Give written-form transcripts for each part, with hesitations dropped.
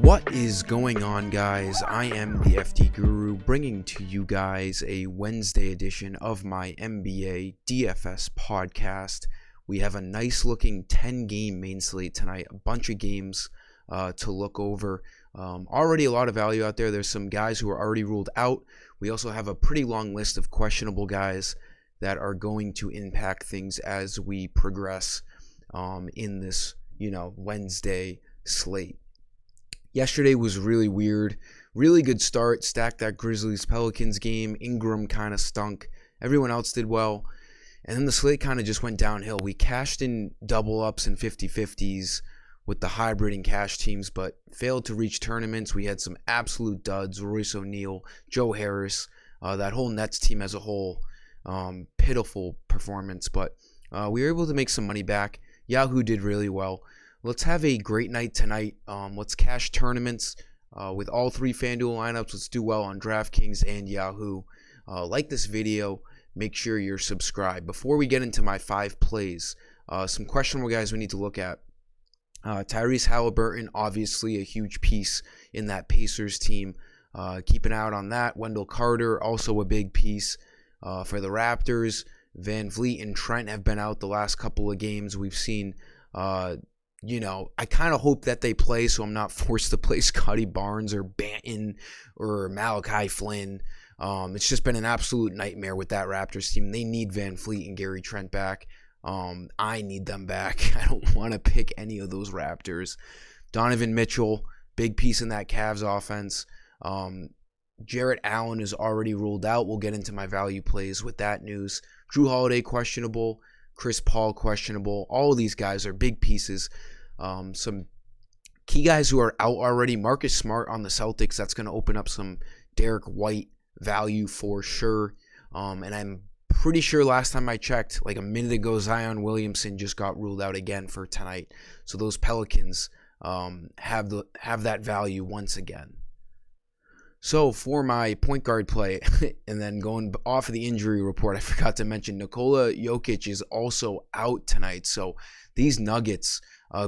What is going on, guys? I am the FD Guru, bringing to you guys a Wednesday edition of my NBA DFS podcast. We have a nice looking 10-game main slate tonight, a bunch of games to look over. Already a lot of value out there. There's some guys who are already ruled out. We also have a pretty long list of questionable guys that are going to impact things as we progress in this, Wednesday slate. Yesterday was really weird. Really good start. Stacked that Grizzlies-Pelicans game. Ingram kind of stunk. Everyone else did well. And then the slate kind of just went downhill. We cashed in double-ups and 50-50s with the hybrid and cash teams, but failed to reach tournaments. We had some absolute duds. Royce O'Neal, Joe Harris, that whole Nets team as a whole. Pitiful performance, but we were able to make some money back. Yahoo did really well. Let's have a great night tonight. Let's cash tournaments with all three FanDuel lineups. Let's do well on DraftKings and Yahoo. Like this video. Make sure you're subscribed. Before we get into my 5 plays, some questionable guys we need to look at. Tyrese Halliburton, obviously a huge piece in that Pacers team. Keep an eye out on that. Wendell Carter, also a big piece for the Raptors. Van Vliet and Trent have been out the last couple of games. We've seen... I kind of hope that they play so I'm not forced to play Scotty Barnes or Banton or Malachi Flynn. It's just been an absolute nightmare with that Raptors team. They need Van Vliet and Gary Trent back. I need them back. I don't want to pick any of those Raptors. Donovan Mitchell, big piece in that Cavs offense. Jarrett Allen is already ruled out. We'll get into my value plays with that news. Jrue Holiday questionable. Chris Paul questionable. All of these guys are big pieces. Some key guys who are out already. Marcus Smart on the Celtics. That's going to open up some Derek White value for sure. And I'm pretty sure last time I checked, like a minute ago, Zion Williamson just got ruled out again for tonight. So those Pelicans have that value once again. So for my point guard play, and then going off of the injury report, I forgot to mention Nikola Jokic is also out tonight. So these Nuggets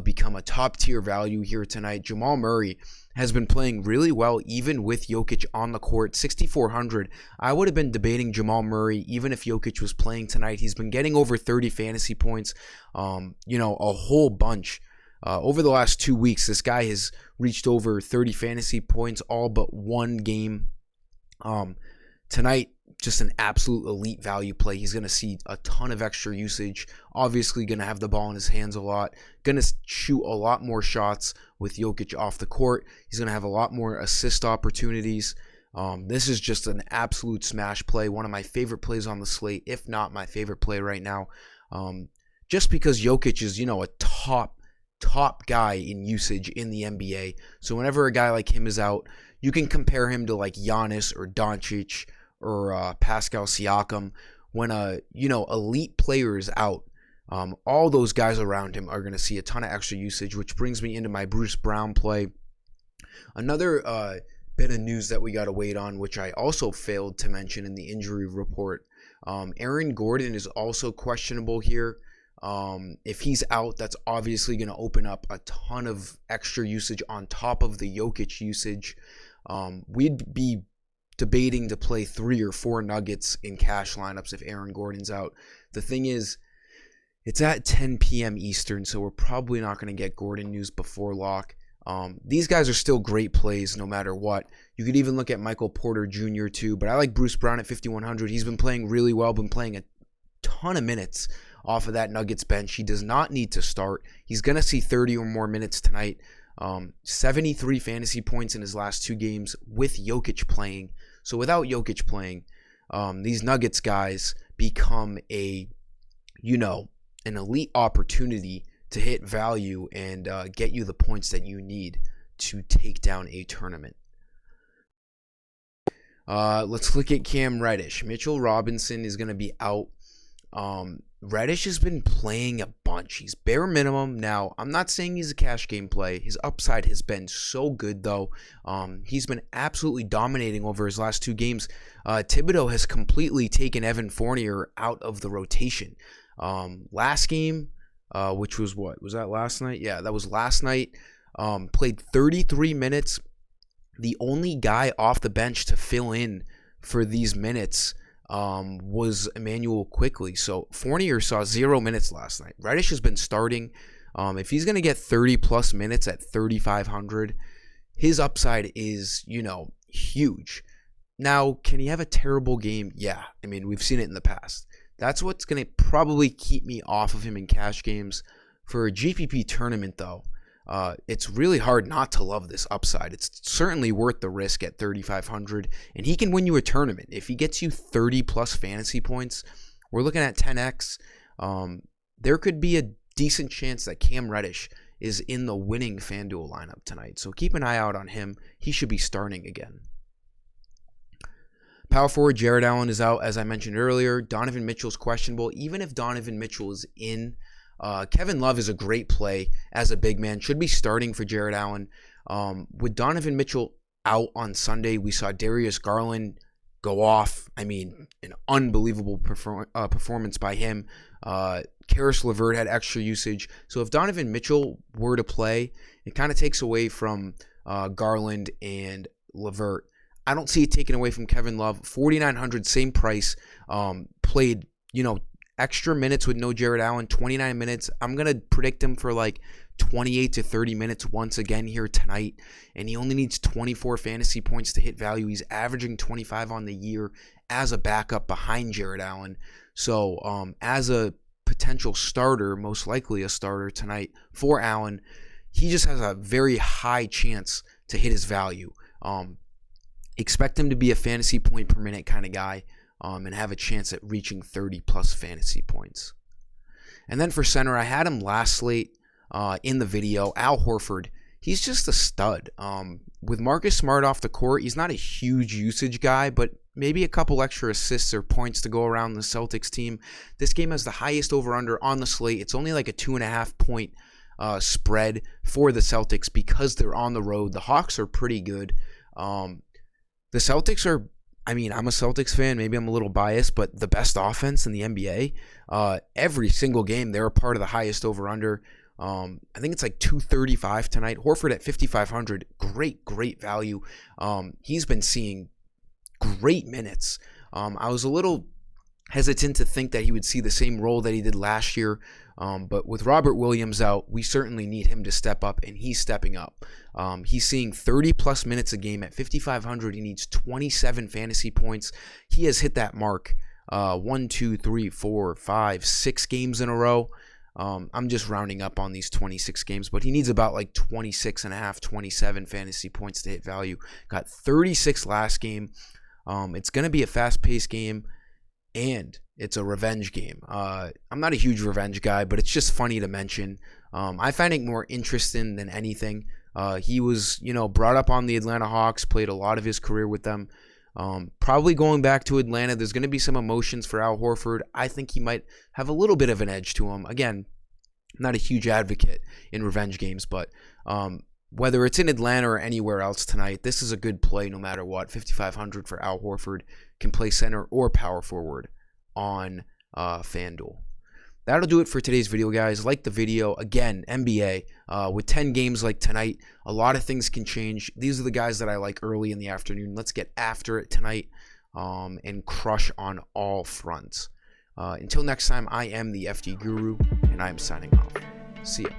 become a top tier value here tonight. Jamal Murray has been playing really well even with Jokic on the court. 6,400. I would have been debating Jamal Murray even if Jokic was playing tonight. He's been getting over 30 fantasy points, a whole bunch. Over the last 2 weeks, this guy has reached over 30 fantasy points all but one game. Tonight, just an absolute elite value play. He's going to see a ton of extra usage. Obviously going to have the ball in his hands a lot. Going to shoot a lot more shots with Jokic off the court. He's going to have a lot more assist opportunities. This is just an absolute smash play. One of my favorite plays on the slate, if not my favorite play right now. Just because Jokic is, a top guy in usage in the NBA. So whenever a guy like him is out, you can compare him to like Giannis or Doncic or Pascal Siakam. When elite player is out, all those guys around him are going to see a ton of extra usage, which brings me into my Bruce Brown play. Another bit of news that we got to wait on, which I also failed to mention in the injury report. Aaron Gordon is also questionable here. If he's out, that's obviously going to open up a ton of extra usage on top of the Jokic usage. We'd be debating to play 3 or 4 Nuggets in cash lineups if Aaron Gordon's out. The thing is, it's at 10 p.m. Eastern, so we're probably not going to get Gordon news before lock. These guys are still great plays no matter what. You could even look at Michael Porter Jr. too, but I like Bruce Brown at 5,100. He's been playing really well, been playing a ton of minutes off of that Nuggets bench. He does not need to start. He's going to see 30 or more minutes tonight. 73 fantasy points in his last 2 games with Jokic playing. So without Jokic playing, these Nuggets guys become an elite opportunity to hit value and get you the points that you need to take down a tournament. Let's look at Cam Reddish. Mitchell Robinson is going to be out. Reddish has been playing a bunch bunch. He's bare minimum. Now, I'm not saying he's a cash game play. His upside has been so good, though. He's been absolutely dominating over his last 2 games. Thibodeau has completely taken Evan Fournier out of the rotation. Last game, which was what? Was that last night? Yeah, that was last night. Played 33 minutes. The only guy off the bench to fill in for these minutes was Emmanuel Quickley. So Fournier saw 0 minutes last night. Reddish has been starting. If he's going to get 30-plus minutes at 3,500, his upside is, huge. Now, can he have a terrible game? Yeah. I mean, we've seen it in the past. That's what's going to probably keep me off of him in cash games. For a GPP tournament, though, it's really hard not to love this upside. It's certainly worth the risk at 3,500, and he can win you a tournament. If he gets you 30-plus fantasy points, we're looking at 10x. There could be a decent chance that Cam Reddish is in the winning FanDuel lineup tonight, so keep an eye out on him. He should be starting again. Power forward Jarrett Allen is out, as I mentioned earlier. Donovan Mitchell's questionable. Even if Donovan Mitchell is in, Kevin Love is a great play as a big man. Should be starting for Jarrett Allen. With Donovan Mitchell out on Sunday, we saw Darius Garland go off. I mean, an unbelievable performance by him. Karis LeVert had extra usage. So if Donovan Mitchell were to play, it kind of takes away from Garland and LeVert. I don't see it taken away from Kevin Love. 4,900, same price. Played, extra minutes with no Jarrett Allen, 29 minutes. I'm going to predict him for like 28 to 30 minutes once again here tonight. And he only needs 24 fantasy points to hit value. He's averaging 25 on the year as a backup behind Jarrett Allen. So as a potential starter, most likely a starter tonight for Allen, he just has a very high chance to hit his value. Expect him to be a fantasy point per minute kind of guy and have a chance at reaching 30-plus fantasy points. And then for center, I had him last slate in the video. Al Horford, he's just a stud. With Marcus Smart off the court, he's not a huge usage guy, but maybe a couple extra assists or points to go around the Celtics team. This game has the highest over-under on the slate. It's only like a 2.5-point spread for the Celtics because they're on the road. The Hawks are pretty good. The Celtics are, I'm a Celtics fan. Maybe I'm a little biased, but the best offense in the NBA. Every single game, they're a part of the highest over-under. I think it's like 235 tonight. Horford at 5,500. Great value. He's been seeing great minutes. I was a little hesitant to think that he would see the same role that he did last year. But with Robert Williams out, we certainly need him to step up, and he's stepping up. He's seeing 30-plus minutes a game. At 5,500, he needs 27 fantasy points. He has hit that mark 1, 2, 3, 4, 5, 6 games in a row. I'm just rounding up on these 26 games, but he needs about like 26.5, 27 fantasy points to hit value. Got 36 last game. It's going to be a fast-paced game, and it's a revenge game. I'm not a huge revenge guy, but it's just funny to mention. I find it more interesting than anything. He was, brought up on the Atlanta Hawks, played a lot of his career with them. Probably going back to Atlanta, there's going to be some emotions for Al Horford. I think he might have a little bit of an edge to him. Again, I'm not a huge advocate in revenge games, but whether it's in Atlanta or anywhere else tonight, this is a good play no matter what. 5,500 for Al Horford. Can play center or power forward on FanDuel. That'll do it for today's video, guys. Like the video. Again, NBA, with 10 games like tonight, a lot of things can change. These are the guys that I like early in the afternoon. Let's get after it tonight and crush on all fronts. Until next time, I am the FD Guru, and I am signing off. See ya.